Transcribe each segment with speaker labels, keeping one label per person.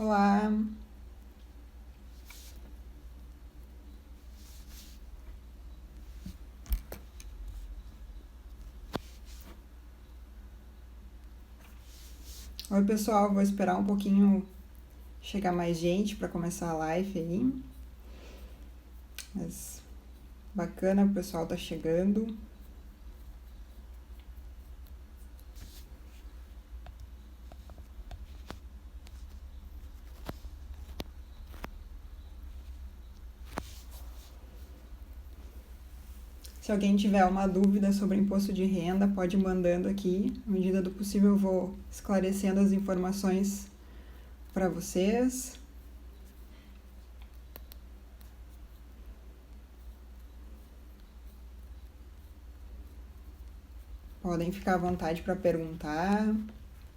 Speaker 1: Olá, oi pessoal, vou esperar um pouquinho chegar mais gente para começar a live aí, mas bacana, o pessoal tá chegando. Se alguém tiver uma dúvida sobre imposto de renda, pode ir mandando aqui, à medida do possível eu vou esclarecendo as informações para vocês. Podem ficar à vontade para perguntar,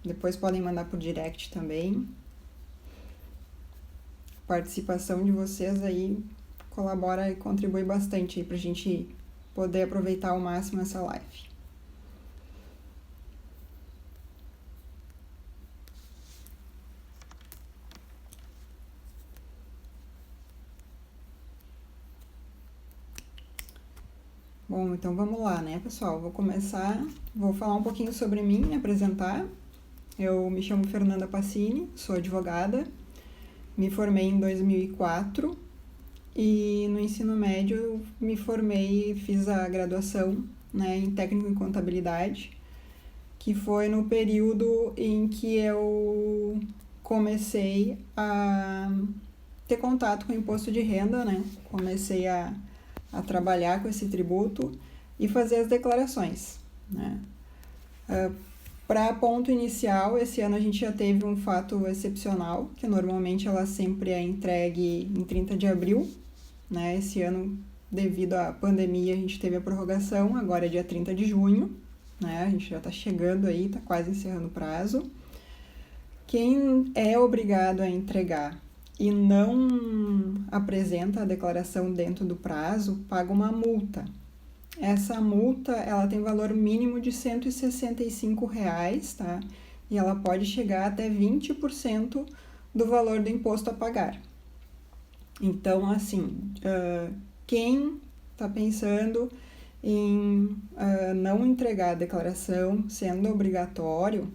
Speaker 1: depois podem mandar por direct também. A participação de vocês aí colabora e contribui bastante para a gente poder aproveitar ao máximo essa live. Bom, então vamos lá, né, pessoal? Vou falar um pouquinho sobre mim, me apresentar. Eu me chamo Fernanda Passini, sou advogada, me formei em 2004 e no ensino médio eu me formei e fiz a graduação, né, em técnico em contabilidade, que foi no período em que eu comecei a ter contato com o imposto de renda, né? Comecei a trabalhar com esse tributo e fazer as declarações, né? Para ponto inicial, esse ano a gente já teve um fato excepcional, que normalmente ela sempre é entregue em 30 de abril, né? Esse ano, devido à pandemia, a gente teve a prorrogação, agora é dia 30 de junho, né? A gente já está chegando aí, está quase encerrando o prazo. Quem é obrigado a entregar e não apresenta a declaração dentro do prazo, paga uma multa. Essa multa, ela tem valor mínimo de R$ 165, tá? E ela pode chegar até 20% do valor do imposto a pagar. Então, assim, quem está pensando em não entregar a declaração, sendo obrigatório,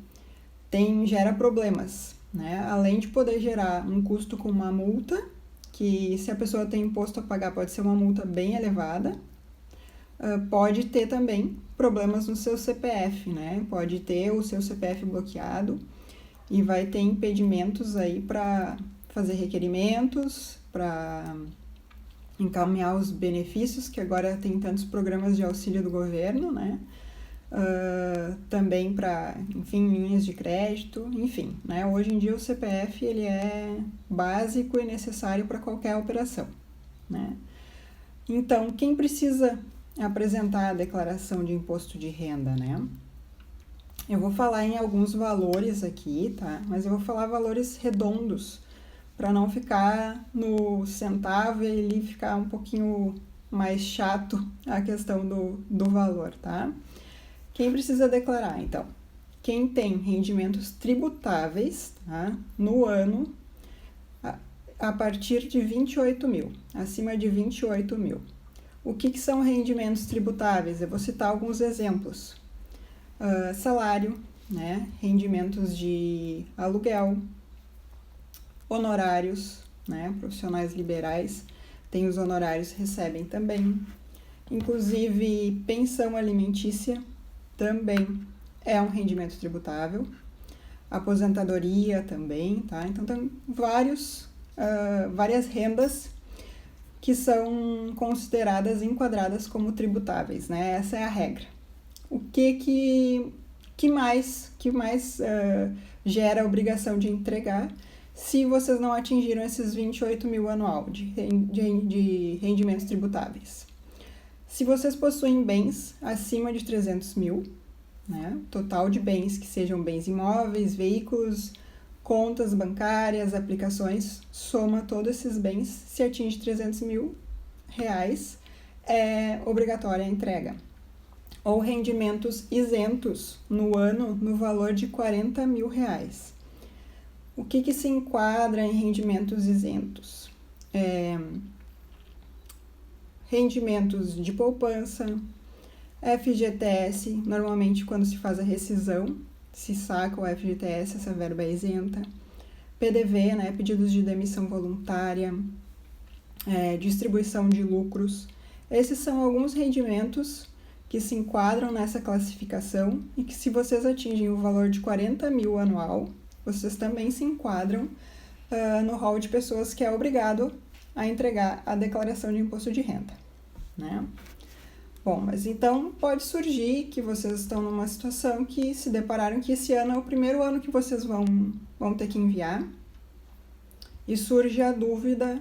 Speaker 1: gera problemas, né? Além de poder gerar um custo com uma multa, que se a pessoa tem imposto a pagar pode ser uma multa bem elevada, pode ter também problemas no seu CPF, né? Pode ter o seu CPF bloqueado e vai ter impedimentos aí para fazer requerimentos, para encaminhar os benefícios, que agora tem tantos programas de auxílio do governo, né? Também para, enfim, linhas de crédito, enfim, né? Hoje em dia o CPF ele é básico e necessário para qualquer operação, né? Então, quem precisa apresentar a declaração de imposto de renda, né? Eu vou falar em alguns valores aqui, tá? Mas eu vou falar valores redondos, para não ficar no centavo e ele ficar um pouquinho mais chato a questão do valor, tá? Quem precisa declarar, então? Quem tem rendimentos tributáveis, tá? No ano, a partir de 28 mil, acima de 28 mil. O que são rendimentos tributáveis? Eu vou citar alguns exemplos. Salário, né? Rendimentos de aluguel, honorários, né? Profissionais liberais têm os honorários, recebem também. Inclusive, pensão alimentícia também é um rendimento tributável. Aposentadoria também, tá? Então, tem várias rendas que são consideradas, enquadradas como tributáveis, né? Essa é a regra. O que mais gera a obrigação de entregar se vocês não atingiram esses 28 mil anual de rendimentos tributáveis? Se vocês possuem bens acima de 300 mil, né? Total de bens que sejam bens imóveis, veículos, contas bancárias, aplicações, soma todos esses bens, se atinge 300 mil reais, é obrigatória a entrega. Ou rendimentos isentos no ano no valor de 40 mil reais. O que se enquadra em rendimentos isentos? Rendimentos de poupança, FGTS, normalmente quando se faz a rescisão, se saca o FGTS, essa verba é isenta. PDV, né, pedidos de demissão voluntária, distribuição de lucros. Esses são alguns rendimentos que se enquadram nessa classificação e que, se vocês atingem o valor de 40 mil anual, vocês também se enquadram no rol de pessoas que é obrigado a entregar a declaração de imposto de renda, né? Bom, mas então pode surgir que vocês estão numa situação que se depararam que esse ano é o primeiro ano que vocês vão ter que enviar e surge a dúvida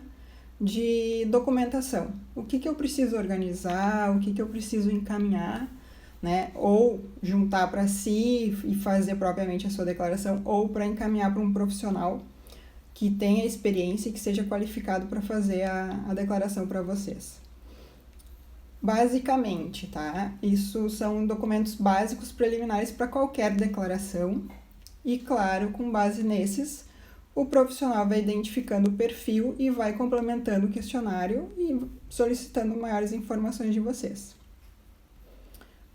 Speaker 1: de documentação. O que eu preciso organizar, o que eu preciso encaminhar, né? Ou juntar para si e fazer propriamente a sua declaração, ou para encaminhar para um profissional que tenha experiência e que seja qualificado para fazer a declaração para vocês. Basicamente, tá? Isso são documentos básicos preliminares para qualquer declaração e, claro, com base nesses, o profissional vai identificando o perfil e vai complementando o questionário e solicitando maiores informações de vocês.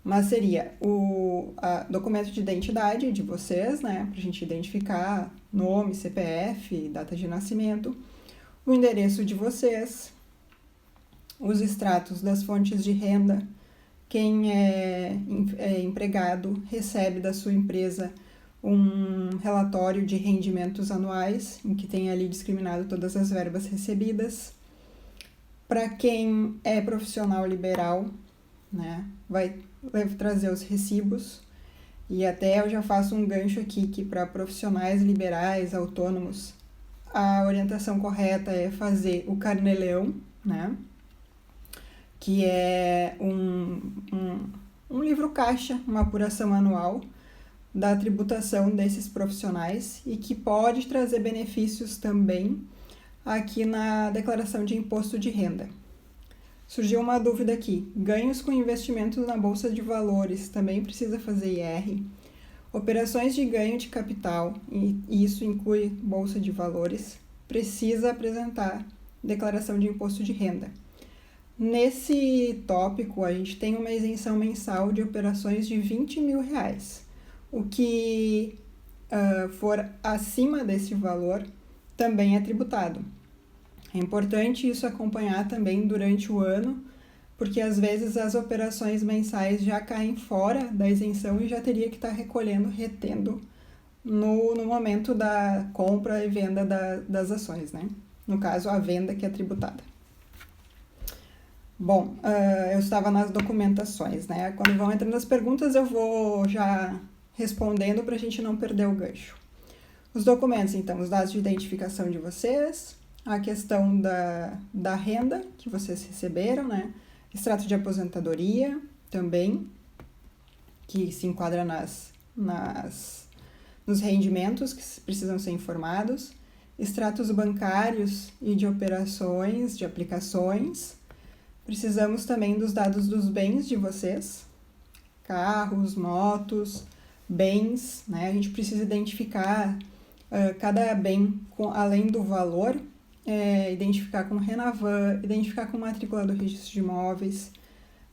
Speaker 1: Mas seria o documento de identidade de vocês, né, para a gente identificar nome, CPF, data de nascimento, o endereço de vocês, os extratos das fontes de renda, quem é empregado recebe da sua empresa um relatório de rendimentos anuais, em que tem ali discriminado todas as verbas recebidas. Para quem é profissional liberal, né, vai trazer os recibos, e até eu já faço um gancho aqui que para profissionais liberais, autônomos, a orientação correta é fazer o Carnê-Leão, né, que é um livro caixa, uma apuração anual da tributação desses profissionais e que pode trazer benefícios também aqui na declaração de imposto de renda. Surgiu uma dúvida aqui: ganhos com investimentos na Bolsa de Valores também precisa fazer IR? Operações de ganho de capital, e isso inclui Bolsa de Valores, precisa apresentar declaração de imposto de renda. Nesse tópico, a gente tem uma isenção mensal de operações de R$20 mil. O que for acima desse valor também é tributado. É importante isso acompanhar também durante o ano, porque às vezes as operações mensais já caem fora da isenção e já teria que estar retendo no momento da compra e venda das ações, né? No caso, a venda que é tributada. Bom, eu estava nas documentações, né? Quando vão entrando as perguntas, eu vou já respondendo para a gente não perder o gancho. Os documentos, então, os dados de identificação de vocês, a questão da renda que vocês receberam, né? Extrato de aposentadoria também, que se enquadra nos rendimentos que precisam ser informados, extratos bancários e de operações, de aplicações. Precisamos também dos dados dos bens de vocês, carros, motos, bens, né? A gente precisa identificar cada bem além do valor, identificar com Renavan, identificar com matrícula do registro de imóveis,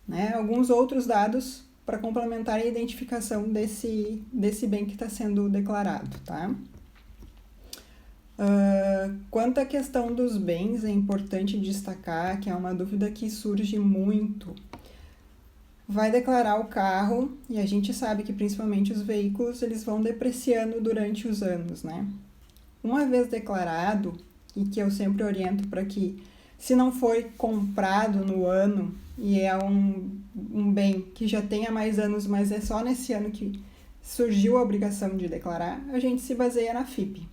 Speaker 1: né? Alguns outros dados para complementar a identificação desse bem que está sendo declarado, tá? Quanto à questão dos bens, é importante destacar que é uma dúvida que surge muito. Vai declarar o carro e a gente sabe que principalmente os veículos eles vão depreciando durante os anos, né? Uma vez declarado, e que eu sempre oriento para que, se não foi comprado no ano e é um bem que já tenha mais anos, mas é só nesse ano que surgiu a obrigação de declarar, a gente se baseia na FIP.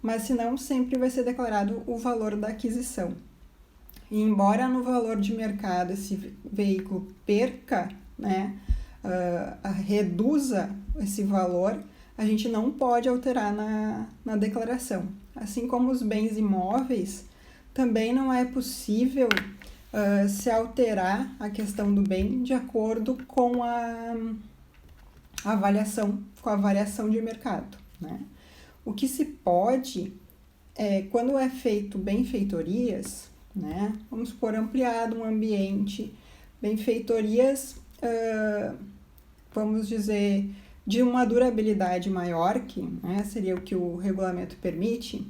Speaker 1: Mas se não, sempre vai ser declarado o valor da aquisição. E embora no valor de mercado esse veículo perca, né, reduza esse valor, a gente não pode alterar na declaração. Assim como os bens imóveis, também não é possível se alterar a questão do bem de acordo com a variação de mercado, né? O que se pode quando é feito benfeitorias, né? Vamos supor, ampliado um ambiente, benfeitorias, vamos dizer, de uma durabilidade maior, que né, seria o que o regulamento permite.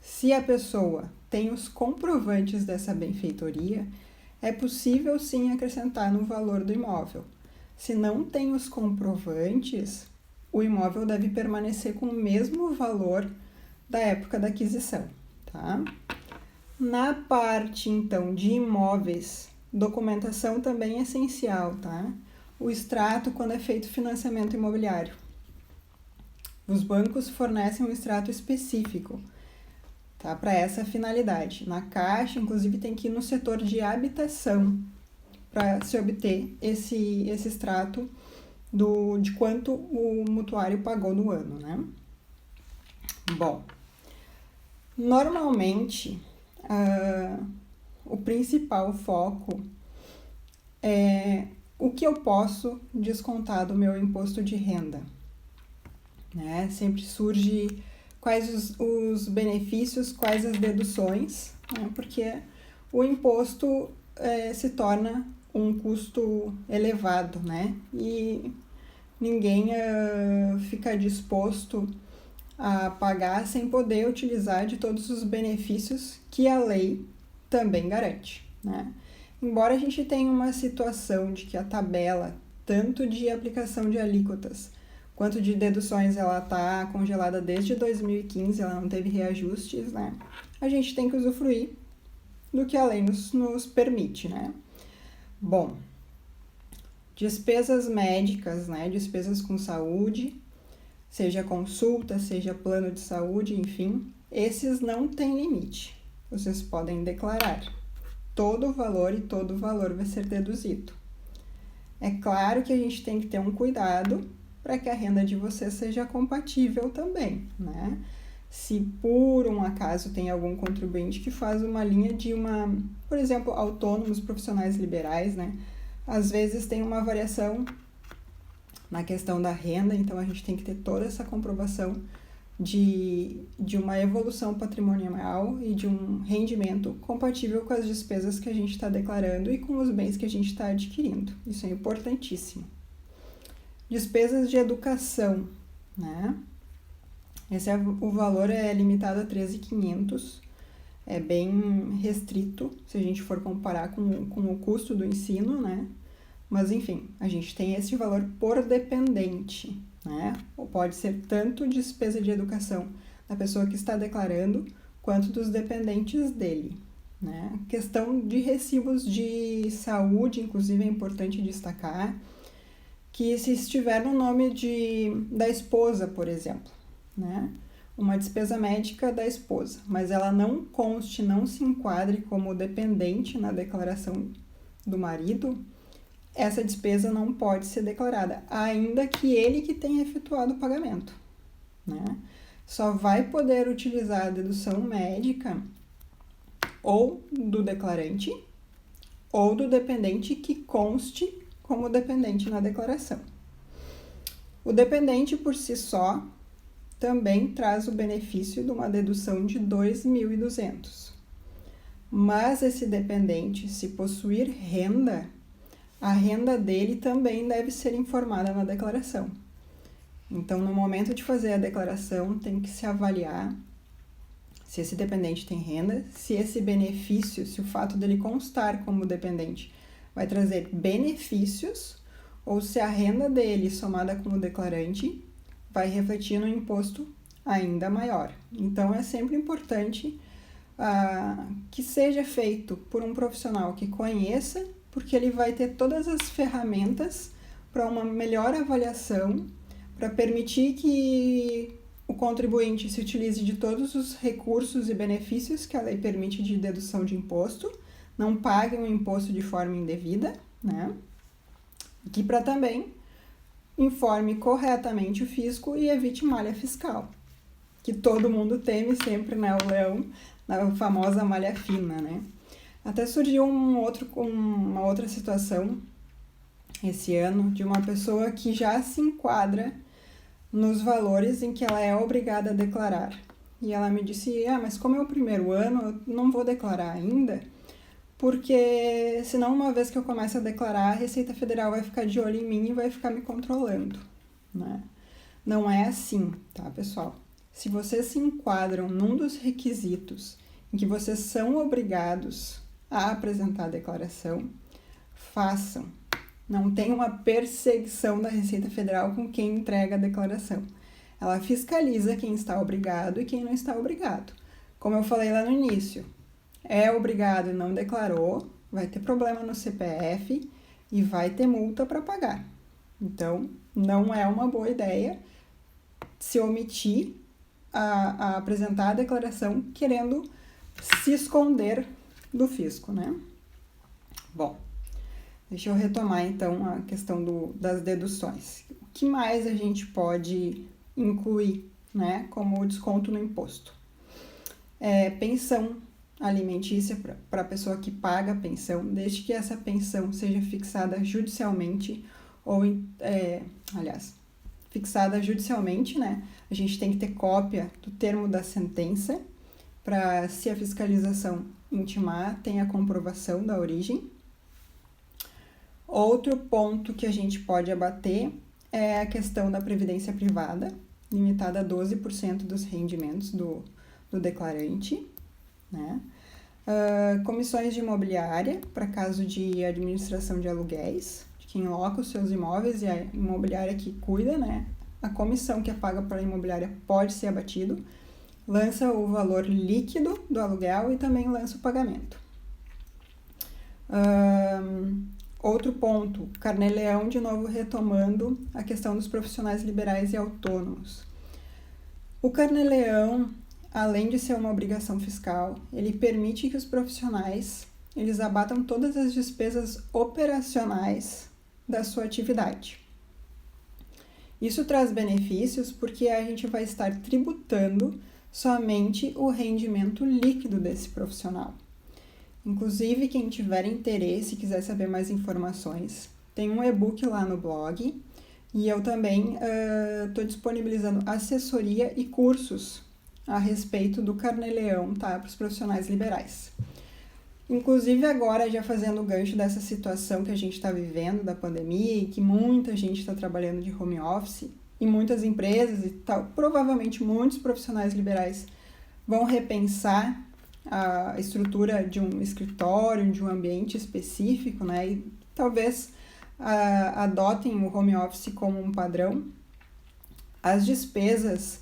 Speaker 1: Se a pessoa tem os comprovantes dessa benfeitoria, é possível sim acrescentar no valor do imóvel. Se não tem os comprovantes, o imóvel deve permanecer com o mesmo valor da época da aquisição, tá? Na parte, então, de imóveis, documentação também é essencial, tá? O extrato quando é feito financiamento imobiliário. Os bancos fornecem um extrato específico, tá? Para essa finalidade. Na Caixa, inclusive, tem que ir no setor de habitação para se obter esse extrato de quanto o mutuário pagou no ano, né? Bom, normalmente, o principal foco é o que eu posso descontar do meu imposto de renda, né? Sempre surge quais os benefícios, quais as deduções, né? Porque o imposto se torna um custo elevado, né? E ninguém fica disposto a pagar sem poder utilizar de todos os benefícios que a lei também garante, né? Embora a gente tenha uma situação de que a tabela, tanto de aplicação de alíquotas quanto de deduções, ela está congelada desde 2015, ela não teve reajustes, né? A gente tem que usufruir do que a lei nos permite, né? Bom, despesas médicas, né? Despesas com saúde, seja consulta, seja plano de saúde, enfim, esses não têm limite. Vocês podem declarar todo o valor e todo o valor vai ser deduzido. É claro que a gente tem que ter um cuidado para que a renda de vocês seja compatível também, né? Se por um acaso tem algum contribuinte que faz uma linha de por exemplo, autônomos, profissionais liberais, né? Às vezes tem uma variação na questão da renda, então a gente tem que ter toda essa comprovação de uma evolução patrimonial e de um rendimento compatível com as despesas que a gente está declarando e com os bens que a gente está adquirindo. Isso é importantíssimo. Despesas de educação, né? O valor é limitado a 13.500, é bem restrito se a gente for comparar com o custo do ensino, né? Mas, enfim, a gente tem esse valor por dependente, né? Ou pode ser tanto despesa de educação da pessoa que está declarando, quanto dos dependentes dele, né? Questão de recibos de saúde, inclusive, é importante destacar que se estiver no nome da esposa, por exemplo, né? Uma despesa médica da esposa, mas ela não conste, não se enquadre como dependente na declaração do marido, essa despesa não pode ser declarada, ainda que ele que tenha efetuado o pagamento, né? Só vai poder utilizar a dedução médica ou do declarante ou do dependente que conste como dependente na declaração. O dependente por si só também traz o benefício de uma dedução de 2.200. Mas esse dependente, se possuir renda, a renda dele também deve ser informada na declaração. Então, no momento de fazer a declaração, tem que se avaliar se esse dependente tem renda, se esse benefício, se o fato dele constar como dependente vai trazer benefícios, ou se a renda dele somada como declarante vai refletir no imposto ainda maior. Então, é sempre importante que seja feito por um profissional que conheça, porque ele vai ter todas as ferramentas para uma melhor avaliação, para permitir que o contribuinte se utilize de todos os recursos e benefícios que a lei permite de dedução de imposto, não pague um imposto de forma indevida, né? E que para também informe corretamente o fisco e evite malha fiscal, que todo mundo teme sempre, né? O leão, na famosa malha fina, né? Até surgiu uma outra situação esse ano de uma pessoa que já se enquadra nos valores em que ela é obrigada a declarar. E ela me disse, mas como é o primeiro ano, eu não vou declarar ainda, porque senão uma vez que eu começo a declarar, a Receita Federal vai ficar de olho em mim e vai ficar me controlando, né? Não é assim, tá, pessoal? Se vocês se enquadram num dos requisitos em que vocês são obrigados a apresentar a declaração, façam. Não tem uma perseguição da Receita Federal com quem entrega a declaração. Ela fiscaliza quem está obrigado e quem não está obrigado. Como eu falei lá no início, é obrigado e não declarou, vai ter problema no CPF e vai ter multa para pagar. Então, não é uma boa ideia se omitir a apresentar a declaração querendo se esconder do fisco, né? Bom, deixa eu retomar então a questão das deduções. O que mais a gente pode incluir, né, como desconto no imposto? Pensão alimentícia para a pessoa que paga a pensão, desde que essa pensão seja fixada judicialmente fixada judicialmente, né? A gente tem que ter cópia do termo da sentença para, se a fiscalização intimar, tem a comprovação da origem. Outro ponto que a gente pode abater é a questão da previdência privada, limitada a 12% dos rendimentos do declarante, né? Comissões de imobiliária, para caso de administração de aluguéis, de quem loca os seus imóveis e a imobiliária que cuida, né? A comissão que é paga para a imobiliária pode ser abatido, lança o valor líquido do aluguel e também lança o pagamento. Outro ponto, Carnê-Leão, de novo retomando a questão dos profissionais liberais e autônomos. O Carnê-Leão, além de ser uma obrigação fiscal, ele permite que os profissionais eles abatam todas as despesas operacionais da sua atividade. Isso traz benefícios porque a gente vai estar tributando somente o rendimento líquido desse profissional. Inclusive, quem tiver interesse e quiser saber mais informações, tem um e-book lá no blog e eu também estou disponibilizando assessoria e cursos a respeito do Carnê-Leão, tá? Para os profissionais liberais. Inclusive agora, já fazendo o gancho dessa situação que a gente está vivendo da pandemia e que muita gente está trabalhando de home office e muitas empresas e tal, provavelmente muitos profissionais liberais vão repensar a estrutura de um escritório, de um ambiente específico, né? E talvez adotem o home office como um padrão. As despesas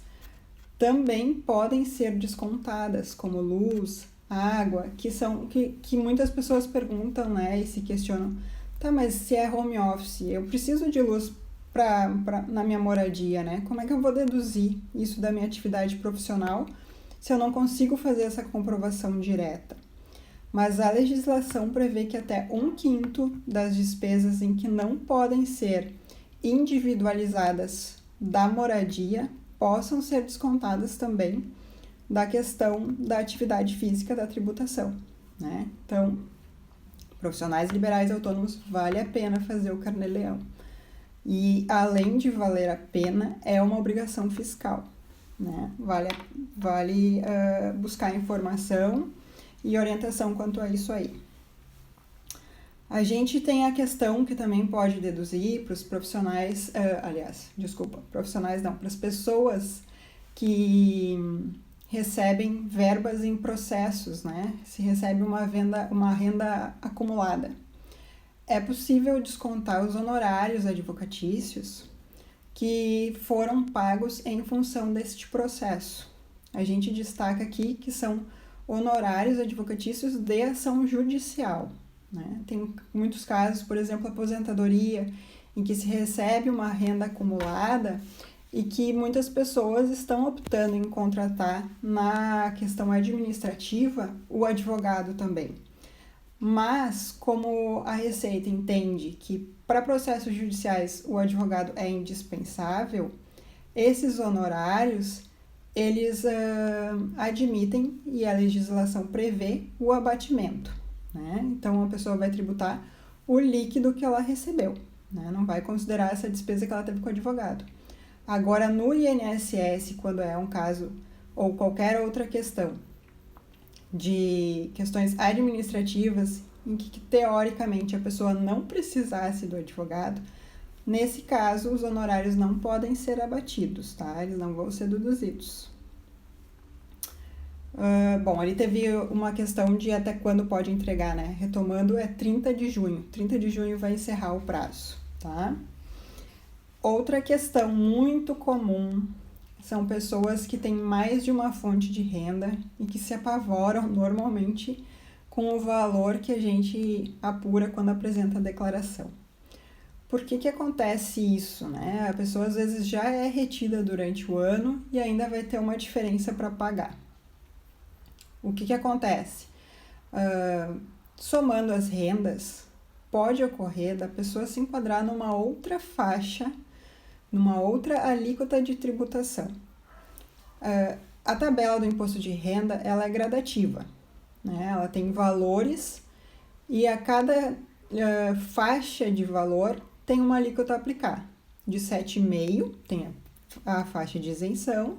Speaker 1: também podem ser descontadas, como luz, água, que muitas pessoas perguntam, né, e se questionam, tá, mas se é home office, eu preciso de luz na minha moradia, né? Como é que eu vou deduzir isso da minha atividade profissional se eu não consigo fazer essa comprovação direta? Mas a legislação prevê que até 1/5 das despesas em que não podem ser individualizadas da moradia possam ser descontadas também da questão da atividade física da tributação, né? Então, profissionais liberais autônomos, vale a pena fazer o Carnê-Leão. E, além de valer a pena, é uma obrigação fiscal, né? Vale buscar informação e orientação quanto a isso aí. A gente tem a questão que também pode deduzir para os profissionais, para as pessoas que recebem verbas em processos, né? Se recebe uma renda acumulada. É possível descontar os honorários advocatícios que foram pagos em função deste processo. A gente destaca aqui que são honorários advocatícios de ação judicial, né? Tem muitos casos, por exemplo, aposentadoria, em que se recebe uma renda acumulada e que muitas pessoas estão optando em contratar na questão administrativa o advogado também. Mas, como a Receita entende que para processos judiciais o advogado é indispensável, esses honorários, eles admitem, e a legislação prevê, o abatimento, né? Então, a pessoa vai tributar o líquido que ela recebeu, né? Não vai considerar essa despesa que ela teve com o advogado. Agora, no INSS, quando é um caso ou qualquer outra questão de questões administrativas em que teoricamente a pessoa não precisasse do advogado, nesse caso os honorários não podem ser abatidos, tá? Eles não vão ser deduzidos. Bom, ali teve uma questão de até quando pode entregar, né? Retomando, é 30 de junho. 30 de junho vai encerrar o prazo, tá? Outra questão muito comum são pessoas que têm mais de uma fonte de renda e que se apavoram normalmente com o valor que a gente apura quando apresenta a declaração. Por que acontece isso, né? A pessoa às vezes já é retida durante o ano e ainda vai ter uma diferença para pagar. O que acontece? Somando as rendas, pode ocorrer da pessoa se enquadrar numa outra faixa, numa outra alíquota de tributação. A tabela do imposto de renda, ela é gradativa, né? Ela tem valores e a cada faixa de valor tem uma alíquota a aplicar. De 7,5% tem a faixa de isenção,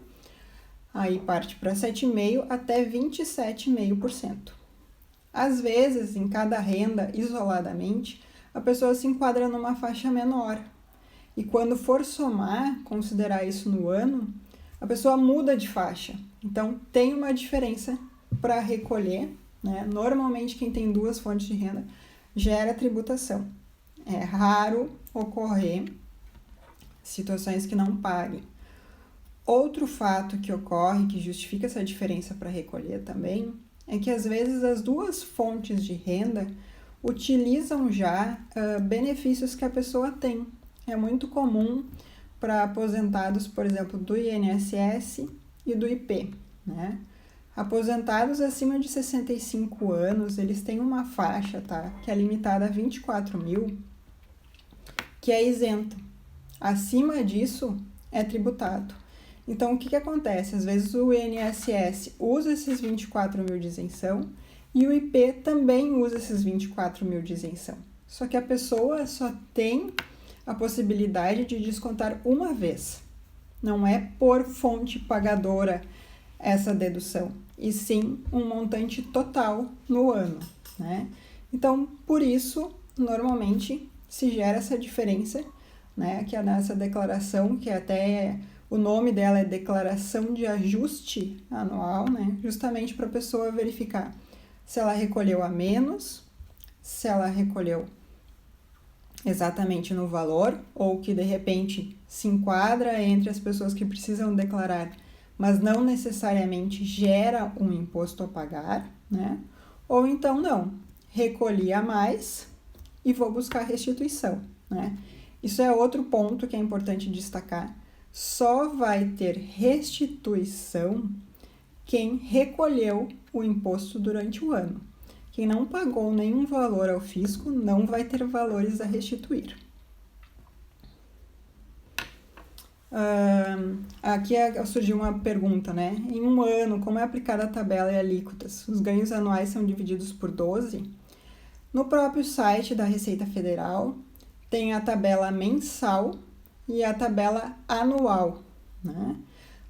Speaker 1: aí parte para 7,5% até 27,5%. Às vezes, em cada renda, isoladamente, a pessoa se enquadra numa faixa menor. E quando for somar, considerar isso no ano, a pessoa muda de faixa. Então, tem uma diferença para recolher, né? Normalmente, quem tem duas fontes de renda gera tributação. É raro ocorrer situações que não paguem. Outro fato que ocorre, que justifica essa diferença para recolher também, é que às vezes as duas fontes de renda utilizam já benefícios que a pessoa tem. É muito comum para aposentados, por exemplo, do INSS e do IP, né? Aposentados acima de 65 anos, eles têm uma faixa, tá? Que é limitada a 24 mil, que é isento. Acima disso, é tributado. Então, o que acontece? Às vezes o INSS usa esses 24 mil de isenção e o IP também usa esses 24 mil de isenção. Só que a pessoa só tem a possibilidade de descontar uma vez. Não é por fonte pagadora essa dedução, e sim um montante total no ano, né? Então, por isso, normalmente se gera essa diferença, né? Que é nessa declaração, que até o nome dela é Declaração de Ajuste Anual, né? Justamente para a pessoa verificar se ela recolheu a menos, se ela recolheu exatamente no valor, ou que de repente se enquadra entre as pessoas que precisam declarar, mas não necessariamente gera um imposto a pagar, né? Ou então não, recolhi a mais e vou buscar restituição, né? Isso é outro ponto que é importante destacar. Só vai ter restituição quem recolheu o imposto durante o ano. Quem não pagou nenhum valor ao fisco não vai ter valores a restituir. Aqui surgiu uma pergunta, né? Em um ano, como é aplicada a tabela e alíquotas? Os ganhos anuais são divididos por 12? No próprio site da Receita Federal, tem a tabela mensal e a tabela anual, né?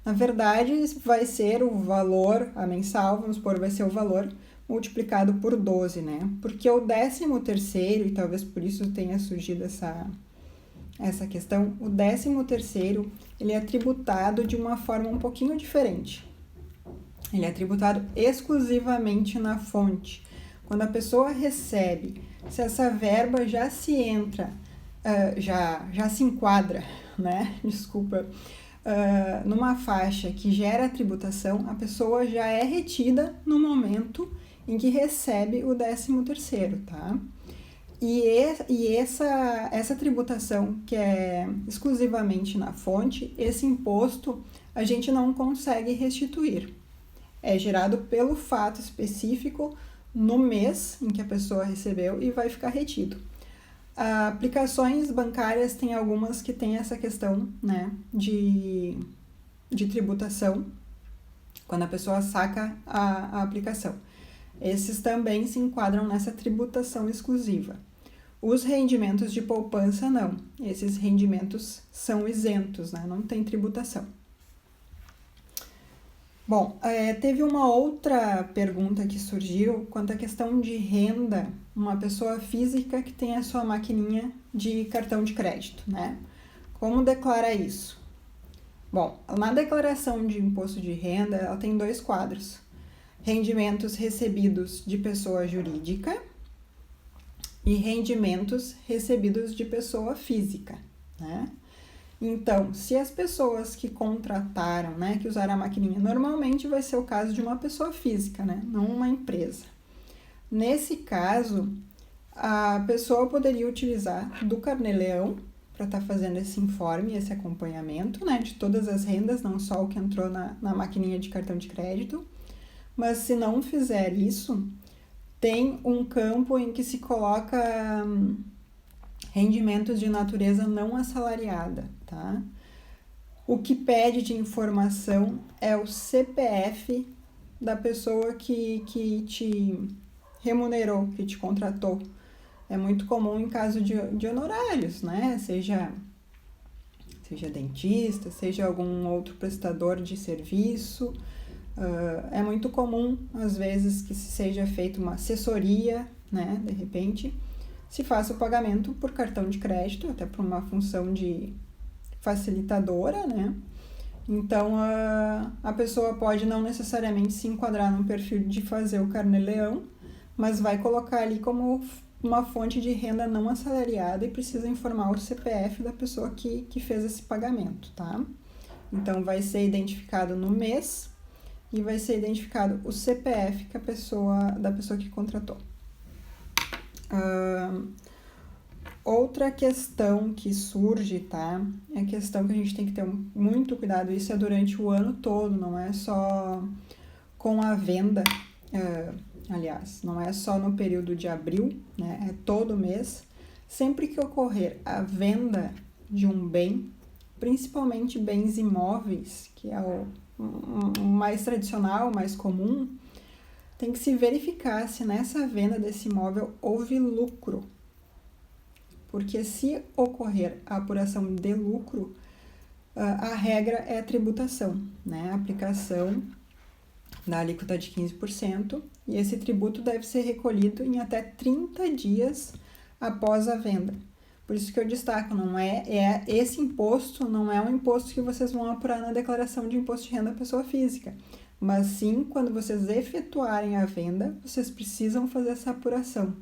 Speaker 1: Na verdade, vai ser o valor, a mensal, vamos supor, vai ser o valor multiplicado por 12, né? Porque o 13º, e talvez por isso tenha surgido essa questão, o 13º, ele é tributado de uma forma um pouquinho diferente. Ele é tributado exclusivamente na fonte. Quando a pessoa recebe, se essa verba já se entra, já se enquadra, né? Desculpa, numa faixa que gera tributação, a pessoa já é retida no momento em que recebe o 13º, tá? E essa tributação que é exclusivamente na fonte, esse imposto a gente não consegue restituir. É gerado pelo fato específico no mês em que a pessoa recebeu e vai ficar retido. Aplicações bancárias tem algumas que tem essa questão, né, de tributação, quando a pessoa saca a aplicação. Esses também se enquadram nessa tributação exclusiva. Os rendimentos de poupança não. Esses rendimentos são isentos, né? Não tem tributação. Bom, teve uma outra pergunta que surgiu quanto à questão de renda, uma pessoa física que tem a sua maquininha de cartão de crédito, né? Como declara isso? Bom, na declaração de imposto de renda, ela tem 2 quadros. Rendimentos recebidos de pessoa jurídica e rendimentos recebidos de pessoa física, né? Então, se as pessoas que contrataram, né, que usaram a maquininha, normalmente vai ser o caso de uma pessoa física, né, não uma empresa. Nesse caso, a pessoa poderia utilizar do Carnê-Leão para estar fazendo esse informe, esse acompanhamento, né, de todas as rendas, não só o que entrou na maquininha de cartão de crédito. Mas se não fizer isso, tem um campo em que se coloca rendimentos de natureza não assalariada, tá? O que pede de informação é o CPF da pessoa que te remunerou, que te contratou. É muito comum em caso de honorários, né? Seja dentista, seja algum outro prestador de serviço. É muito comum, às vezes, que seja feita uma assessoria, né? De repente, se faça o pagamento por cartão de crédito, até por uma função de facilitadora, né? Então, a pessoa pode não necessariamente se enquadrar num perfil de fazer o Carnê-Leão, mas vai colocar ali como uma fonte de renda não assalariada e precisa informar o CPF da pessoa que fez esse pagamento, tá? Então, vai ser identificado no mês e vai ser identificado o CPF da pessoa que contratou. Outra questão que surge, tá? É a questão que a gente tem que ter muito cuidado, isso é durante o ano todo, não é só com a venda, aliás, não é só no período de abril, né? É todo mês. Sempre que ocorrer a venda de um bem, principalmente bens imóveis, que é o mais tradicional, o mais comum, tem que se verificar se nessa venda desse imóvel houve lucro. Porque se ocorrer a apuração de lucro, a regra é a tributação, né? A aplicação da alíquota de 15%, e esse tributo deve ser recolhido em até 30 dias após a venda. Por isso que eu destaco, esse imposto não é um imposto que vocês vão apurar na declaração de imposto de renda à pessoa física, mas sim, quando vocês efetuarem a venda, vocês precisam fazer essa apuração.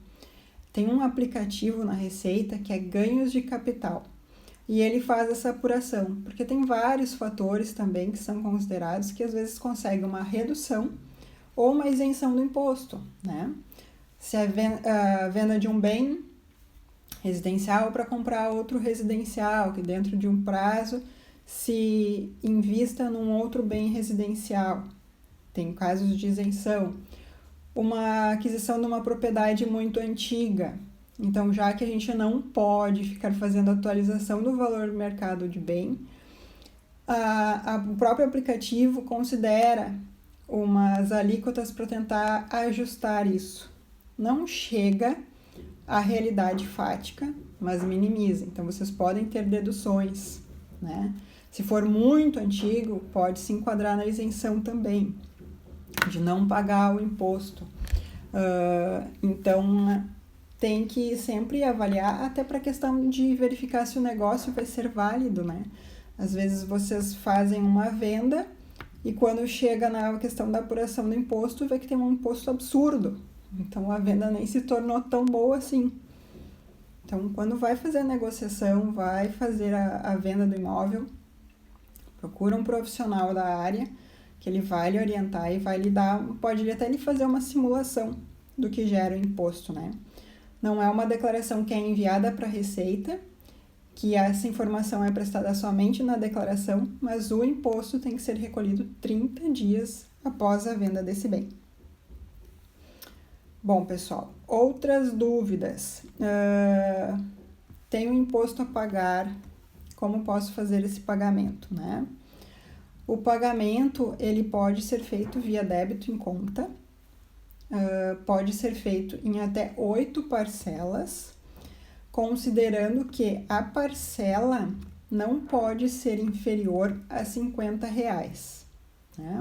Speaker 1: Tem um aplicativo na Receita que é Ganhos de Capital, e ele faz essa apuração, porque tem vários fatores também que são considerados que às vezes conseguem uma redução ou uma isenção do imposto, né? Se a venda de um bem residencial para comprar outro residencial, que dentro de um prazo se invista num outro bem residencial, tem casos de isenção. Uma aquisição de uma propriedade muito antiga. Então, já que a gente não pode ficar fazendo atualização do valor do mercado de bem, o próprio aplicativo considera umas alíquotas para tentar ajustar isso. Não chega à realidade fática, mas minimiza. Então, vocês podem ter deduções, né? Se for muito antigo, pode se enquadrar na isenção também, de não pagar o imposto. Então, tem que sempre avaliar, até para a questão de verificar se o negócio vai ser válido, né? Às vezes vocês fazem uma venda e quando chega na questão da apuração do imposto, vê que tem um imposto absurdo. Então, a venda nem se tornou tão boa assim. Então, quando vai fazer a negociação, vai fazer a venda do imóvel, procura um profissional da área, que ele vai lhe orientar e vai lhe dar, pode até lhe fazer uma simulação do que gera o imposto, né? Não é uma declaração que é enviada para a Receita, que essa informação é prestada somente na declaração, mas o imposto tem que ser recolhido 30 dias após a venda desse bem. Bom, pessoal, outras dúvidas. Tenho imposto a pagar, como posso fazer esse pagamento, né? O pagamento, ele pode ser feito via débito em conta, pode ser feito em até 8 parcelas, considerando que a parcela não pode ser inferior a R$50, né?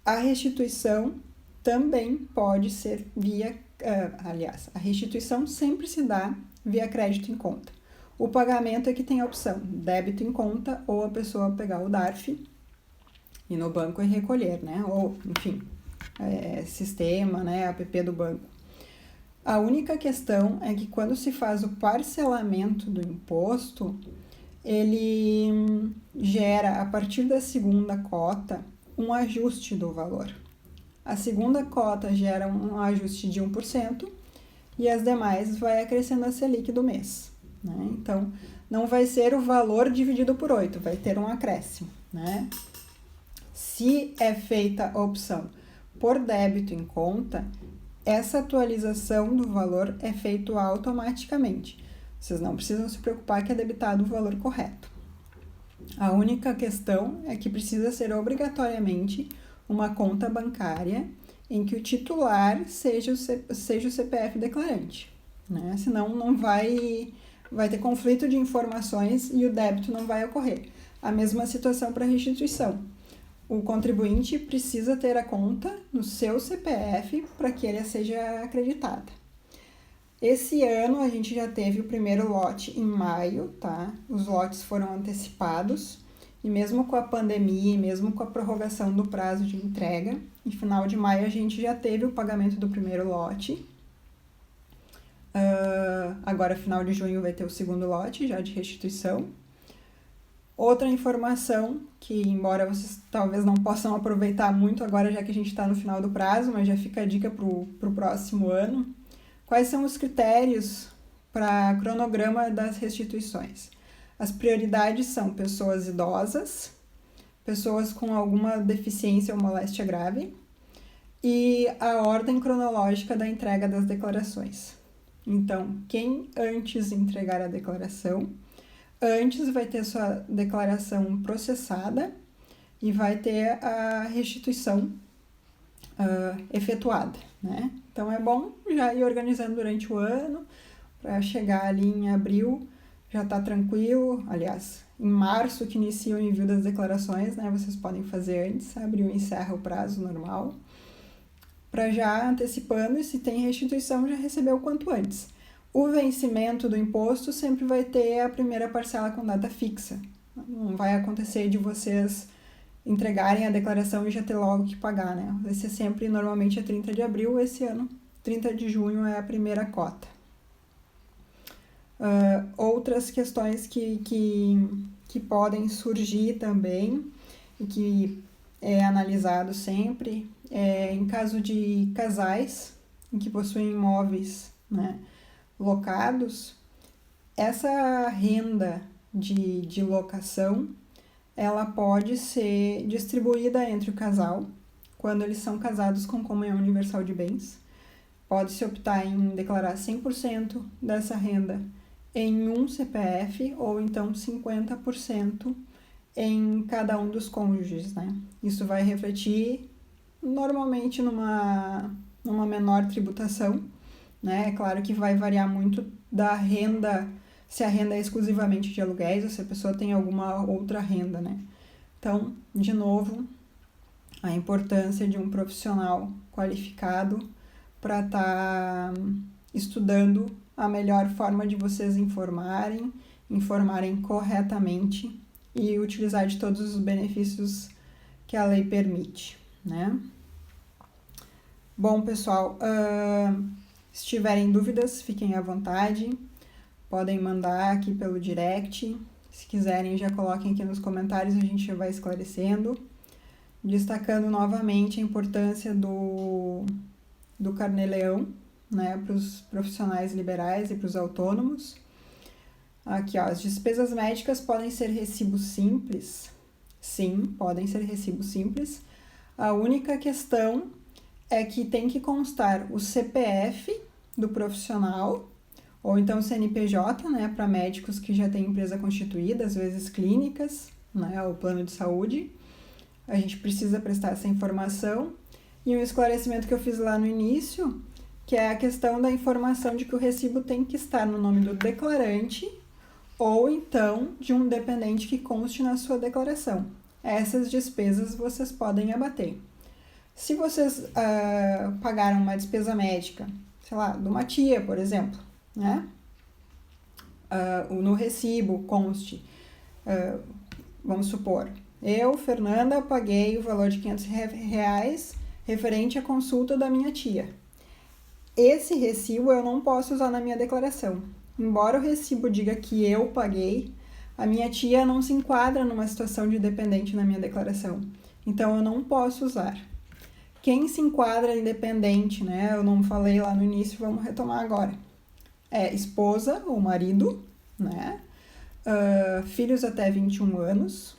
Speaker 1: A restituição também pode ser via... a restituição sempre se dá via crédito em conta. O pagamento é que tem a opção débito em conta ou a pessoa pegar o DARF e no banco e recolher, né? Ou, enfim, sistema, né? App do banco. A única questão é que quando se faz o parcelamento do imposto, ele gera, a partir da segunda cota, um ajuste do valor. A segunda cota gera um ajuste de 1% e as demais vai acrescendo a Selic do mês, né? Então, não vai ser o valor dividido por 8, vai ter um acréscimo, né? Se é feita a opção por débito em conta, essa atualização do valor é feita automaticamente. Vocês não precisam se preocupar que é debitado o valor correto. A única questão é que precisa ser obrigatoriamente uma conta bancária em que o titular seja o CPF declarante, né? Senão não vai ter conflito de informações e o débito não vai ocorrer. A mesma situação para restituição. O contribuinte precisa ter a conta no seu CPF para que ele seja acreditada. Esse ano a gente já teve o primeiro lote em maio, tá? Os lotes foram antecipados e mesmo com a pandemia e mesmo com a prorrogação do prazo de entrega, em final de maio a gente já teve o pagamento do primeiro lote. Agora, final de junho, vai ter o segundo lote já de restituição. Outra informação que, embora vocês talvez não possam aproveitar muito agora, já que a gente está no final do prazo, mas já fica a dica para o próximo ano. Quais são os critérios para cronograma das restituições? As prioridades são pessoas idosas, pessoas com alguma deficiência ou moléstia grave e a ordem cronológica da entrega das declarações. Então, quem antes entregar a declaração, antes vai ter sua declaração processada e vai ter a restituição efetuada, né? Então, é bom já ir organizando durante o ano, para chegar ali em abril, já tá tranquilo. Aliás, em março que inicia o envio das declarações, né? Vocês podem fazer antes, abril encerra o prazo normal, para já antecipando, e se tem restituição, já receber o quanto antes. O vencimento do imposto sempre vai ter a primeira parcela com data fixa. Não vai acontecer de vocês entregarem a declaração e já ter logo que pagar, né? Vai ser sempre, normalmente, 30 de abril, esse ano, 30 de junho é a primeira cota. Outras questões que podem surgir também e que é analisado sempre em caso de casais em que possuem imóveis, né, locados, essa renda de locação ela pode ser distribuída entre o casal quando eles são casados com comunhão universal de bens. Pode-se optar em declarar 100% dessa renda em um CPF ou então 50% em cada um dos cônjuges, né? Isso vai refletir normalmente numa menor tributação, né? É claro que vai variar muito da renda, se a renda é exclusivamente de aluguéis ou se a pessoa tem alguma outra renda, né? Então, de novo, a importância de um profissional qualificado para estar estudando a melhor forma de vocês informarem corretamente e utilizar de todos os benefícios que a lei permite, né? Bom, pessoal, se tiverem dúvidas, fiquem à vontade, podem mandar aqui pelo direct, se quiserem já coloquem aqui nos comentários, a gente já vai esclarecendo, destacando novamente a importância do Carnê-Leão, né, para os profissionais liberais e para os autônomos. Aqui, ó, as despesas médicas podem ser recibo simples? Sim, podem ser recibo simples. A única questão é que tem que constar o CPF do profissional, ou então o CNPJ, né, para médicos que já têm empresa constituída, às vezes clínicas, né, o plano de saúde. A gente precisa prestar essa informação. E um esclarecimento que eu fiz lá no início, que é a questão da informação de que o recibo tem que estar no nome do declarante ou então de um dependente que conste na sua declaração. Essas despesas vocês podem abater. Se vocês pagaram uma despesa médica, sei lá, de uma tia, por exemplo, né? No recibo conste, vamos supor, eu, Fernanda, paguei o valor de R$500 referente à consulta da minha tia. Esse recibo eu não posso usar na minha declaração. Embora o recibo diga que eu paguei, a minha tia não se enquadra numa situação de dependente na minha declaração. Então, eu não posso usar. Quem se enquadra independente, né? Eu não falei lá no início, vamos retomar agora. É esposa ou marido, né? Filhos até 21 anos.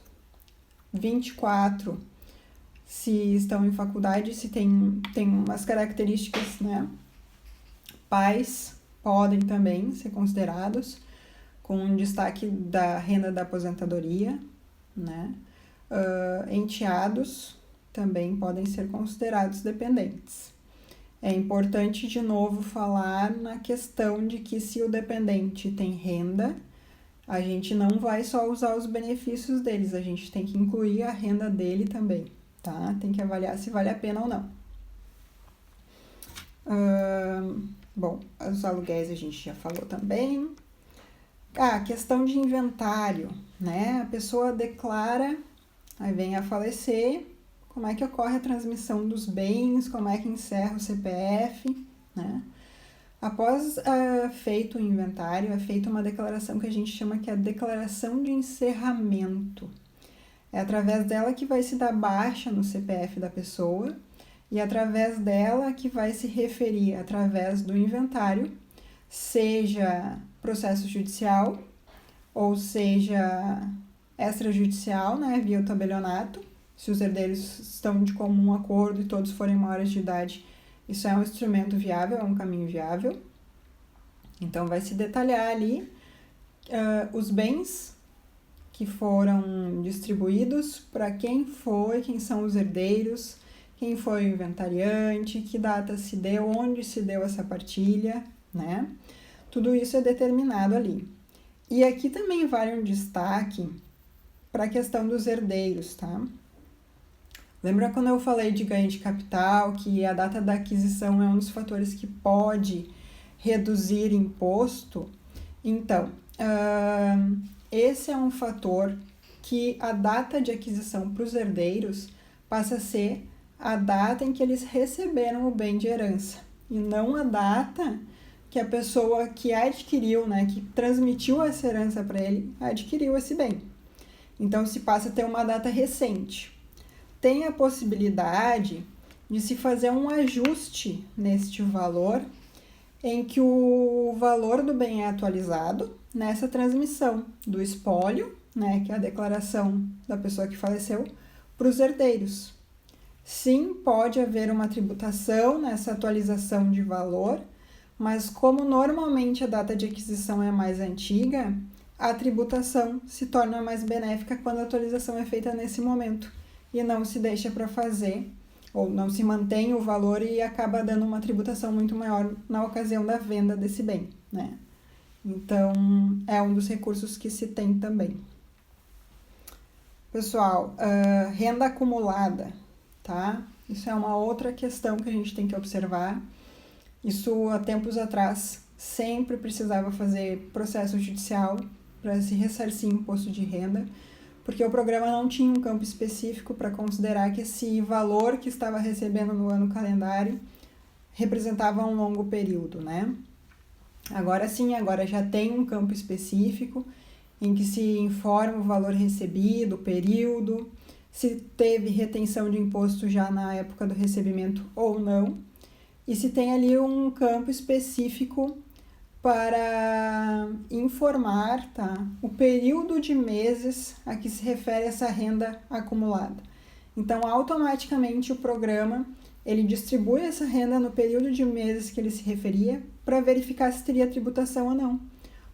Speaker 1: 24 se estão em faculdade, se tem umas características, né? Pais podem também ser considerados, com destaque da renda da aposentadoria, né? Enteados também podem ser considerados dependentes. É importante, de novo, falar na questão de que se o dependente tem renda, a gente não vai só usar os benefícios deles, a gente tem que incluir a renda dele também, tá? Tem que avaliar se vale a pena ou não. Bom, os aluguéis a gente já falou também. Questão de inventário, né? A pessoa declara, aí vem a falecer, como é que ocorre a transmissão dos bens, como é que encerra o CPF, né? Após feito o inventário, é feita uma declaração que a gente chama que é a declaração de encerramento. É através dela que vai se dar baixa no CPF da pessoa e através dela que vai se referir, através do inventário, seja processo judicial ou seja extrajudicial, né, via o tabelionato. Se os herdeiros estão de comum acordo e todos forem maiores de idade, isso é um instrumento viável, é um caminho viável. Então, vai se detalhar ali os bens que foram distribuídos, para quem foi, quem são os herdeiros, quem foi o inventariante, que data se deu, onde se deu essa partilha, né? Tudo isso é determinado ali. E aqui também vale um destaque para a questão dos herdeiros, tá? Lembra quando eu falei de ganho de capital, que a data da aquisição é um dos fatores que pode reduzir imposto? Então, esse é um fator que a data de aquisição para os herdeiros passa a ser a data em que eles receberam o bem de herança, e não a data que a pessoa que adquiriu, né, que transmitiu essa herança para ele, adquiriu esse bem. Então, se passa a ter uma data recente. Tem a possibilidade de se fazer um ajuste neste valor, em que o valor do bem é atualizado nessa transmissão do espólio, né, que é a declaração da pessoa que faleceu, para os herdeiros. Sim, pode haver uma tributação nessa atualização de valor, mas como normalmente a data de aquisição é mais antiga, a tributação se torna mais benéfica quando a atualização é feita nesse momento e não se deixa para fazer, ou não se mantém o valor e acaba dando uma tributação muito maior na ocasião da venda desse bem, né? Então, é um dos recursos que se tem também. Pessoal, renda acumulada, tá? Isso é uma outra questão que a gente tem que observar. Isso, há tempos atrás, sempre precisava fazer processo judicial para se ressarcir imposto de renda, porque o programa não tinha um campo específico para considerar que esse valor que estava recebendo no ano calendário representava um longo período, né? Agora sim, agora já tem um campo específico em que se informa o valor recebido, o período, se teve retenção de imposto já na época do recebimento ou não, e se tem ali um campo específico para informar, tá, o período de meses a que se refere essa renda acumulada. Então, automaticamente o programa ele distribui essa renda no período de meses que ele se referia para verificar se teria tributação ou não.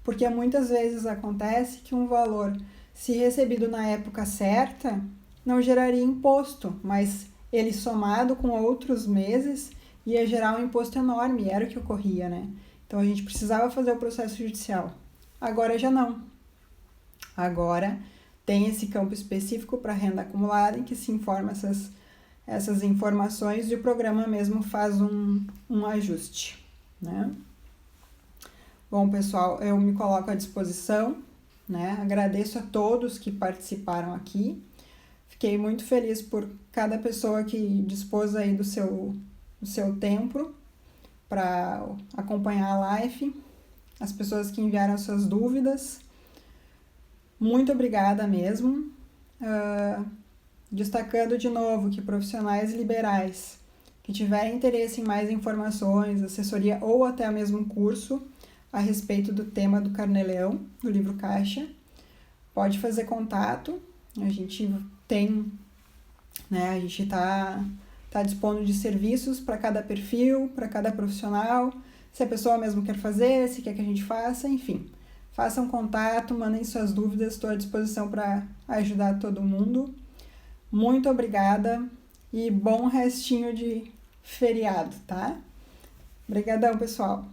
Speaker 1: Porque muitas vezes acontece que um valor, se recebido na época certa, não geraria imposto, mas ele somado com outros meses ia gerar um imposto enorme, era o que ocorria, né? Então a gente precisava fazer o processo judicial. Agora já não. Agora tem esse campo específico para renda acumulada em que se informa essas informações e o programa mesmo faz um ajuste, né? Bom, pessoal, eu me coloco à disposição, né? Agradeço a todos que participaram aqui. Fiquei muito feliz por cada pessoa que dispôs aí do seu tempo para acompanhar a live, as pessoas que enviaram suas dúvidas. Muito obrigada mesmo. Destacando de novo que profissionais liberais que tiverem interesse em mais informações, assessoria ou até mesmo curso a respeito do tema do Carnê-Leão, do livro Caixa, pode fazer contato. A gente tem, né, a gente tá dispondo de serviços para cada perfil, para cada profissional, se a pessoa mesmo quer fazer, se quer que a gente faça, enfim. Façam contato, mandem suas dúvidas, estou à disposição para ajudar todo mundo. Muito obrigada e bom restinho de feriado, tá? Obrigadão, pessoal!